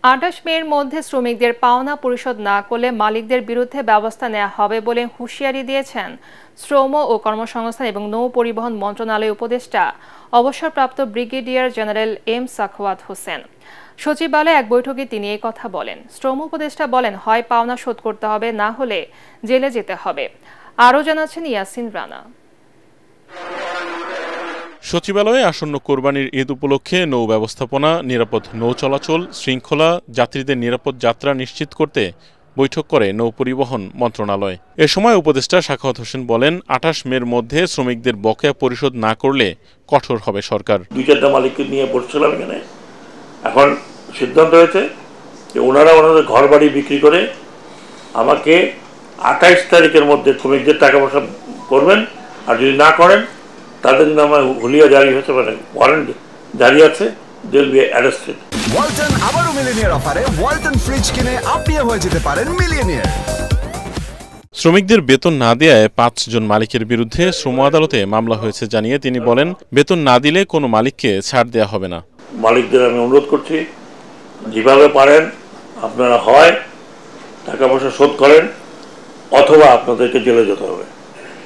২৮ মের মধ্যে শ্রমিকদের পাওনা পরিশোধ না করলে মালিকদের বিরুদ্ধে ব্যবস্থা নেওয়া হবে বলে হুঁশিয়ারি দিয়েছেন শ্রম ও কর্মসংস্থান এবং নৌ পরিবহন মন্ত্রণালয়ের উপদেষ্টা অবসরপ্রাপ্ত brigadier general M Sakhawat Hossain. সচিবালয়ে এক বৈঠকে তিনি এই কথা বলেন। শ্রম উপদেষ্টা বলেন, হয় পাওনা শোধ করতে হবে, না হলে জেলে যেতে হবে। আরও জানাচ্ছেন ইয়াসিন রানা। সচিবালয়ে আসন্ন কোরবানির ঈদ উপলক্ষে নৌ ব্যবস্থাপনা, নিরাপদ নৌ চলাচল, শৃঙ্খলা, যাত্রীদের নিরাপদ যাত্রা নিশ্চিত করতে বৈঠক করে নৌ পরিবহন মন্ত্রণালয়। এ সময় উপদেষ্টা সাখাওয়াত হোসেন বলেন, ২৮ মের মধ্যে শ্রমিকদের বকেয়া পরিশোধ না করলে কঠোর হবে সরকার। ২-৪টা মালিককে নিয়ে বসছিলাম এখানে। এখন সিদ্ধান্ত হয়েছে যে ওনারা ওনাদের ঘর বাড়ি বিক্রি করে আমাকে ২৮ তারিখের মধ্যে শ্রমিকদের টাকা পয়সা করবেন, আর যদি না করেন তাদের জন্য আমার হুলিয়া জারি হতে পারে, ওয়ারেন্ট জারি আছে, they will be arrested. Walton আবারও মিলিয়নিয়ার অফারে ওয়ালটন ফ্রিজ কিনে আপনিও হয়ে যেতে পারেন মিলিয়নিয়ার। শ্রমিকদের বেতন না দেয়ায় ৫ জন মালিকের বিরুদ্ধে শ্রম আদালতে মামলা হয়েছে জানিয়ে তিনি বলেন, বেতন না দিলে কোনো মালিককে ছাড় দেওয়া হবে না। মালিকদের আমি অনুরোধ করছি, যেভাবে পারেন আপনারা হয় টাকা পয়সা শোধ করেন, অথবা আপনাদেরকে জেলে যেতে হবে।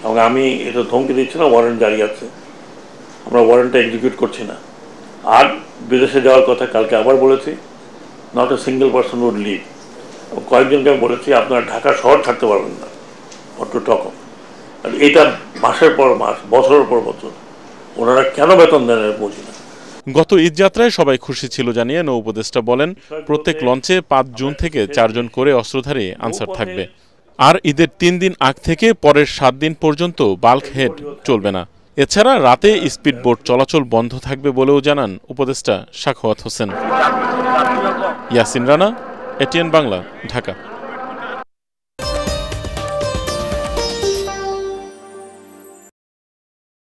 এবং আমি এটা ধমকি দিচ্ছি না, ওয়ারেন্ট জারি আছে, আমরা ওয়ারেন্টটা এক্সিকিউট করছি না। আর বিদেশে যাওয়ার কথা কালকে আবার বলেছি, not a single person would leave. কয়েকজনকে আমি বলেছি আপনারা ঢাকা শহর থাকতে পারবেন না, ফর টু টক অফ। এটা মাসের পর মাস, বছরের পর বছর ওনারা কেন বেতন দেন বুঝি না। গত ঈদ যাত্রায় সবাই খুশি ছিল জানিয়ে নৌ উপদেষ্টা বলেন, প্রত্যেক লঞ্চে ৫ জুন থেকে ৪ জন করে অস্ত্রধারী আনসার থাকবে। আর ঈদের ৩ দিন আগ থেকে পরের ৭ দিন পর্যন্ত বাল্ক হেড চলবে না। এছাড়া রাতে স্পিড বোট চলাচল বন্ধ থাকবে বলেও জানান উপদেষ্টা সাখাওয়াত হোসেন। ইয়াসিন রানা, এটিএন বাংলা, ঢাকা।